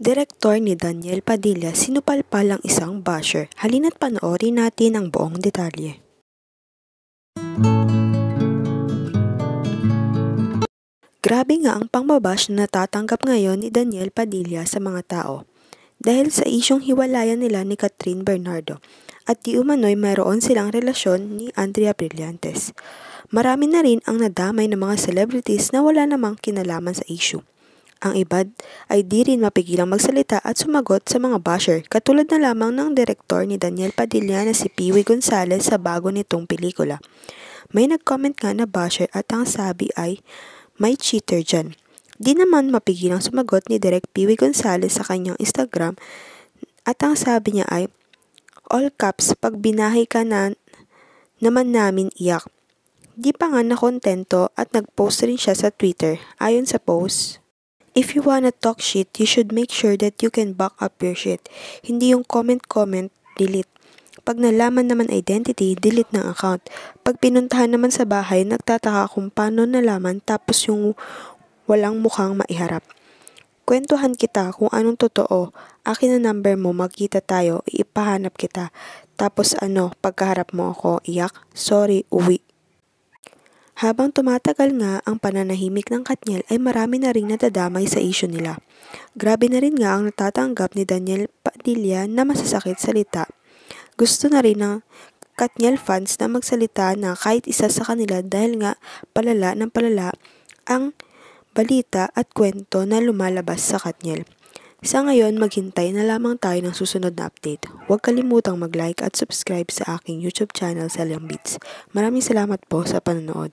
Direktor ni Daniel Padilla sinupalpal ang isang basher. Halina't panoorin natin ang buong detalye. Grabe nga ang pangbabash na natatanggap ngayon ni Daniel Padilla sa mga tao. Dahil sa isyong hiwalayan nila ni Catherine Bernardo at di umano'y mayroon silang relasyon ni Andrea Brillantes. Marami na rin ang nadamay ng mga celebrities na wala namang kinalaman sa issue. Ang iba ay di rin mapigilang magsalita at sumagot sa mga basher katulad na lamang ng direktor ni Daniel Padilla na si Piwi Gonzalez sa bago nitong pelikula. May nag-comment nga na basher at ang sabi ay, may cheater dyan. Di naman mapigilang sumagot ni Direk Piwi Gonzalez sa kanyang Instagram at ang sabi niya ay, all caps pag binahay ka na naman namin iyak. Di pa nga nakontento at nag-post rin siya sa Twitter. Ayon sa post, if you wanna talk shit, you should make sure that you can back up your shit. Hindi yung comment, delete. Pag nalaman naman identity, delete ng account. Pag pinuntahan naman sa bahay, nagtataka kung paano nalaman tapos yung walang mukhang maiharap. Kwentuhan kita kung anong totoo. Akin na number mo, magkita tayo, ipahanap kita. Tapos pagkaharap mo ako, iyak, sorry, uwi. Habang tumatagal nga ang pananahimik ng Katniel ay marami na ring nadadamay sa issue nila. Grabe na rin nga ang natatanggap ni Daniel Padilla na masasakit salita. Gusto na rin ng Katniel fans na magsalita na kahit isa sa kanila dahil nga palala ng palala ang balita at kwento na lumalabas sa Katniel. Sa ngayon, maghintay na lamang tayo ng susunod na update. Huwag kalimutang mag-like at subscribe sa aking YouTube channel, Selyang Beats. Maraming salamat po sa panonood.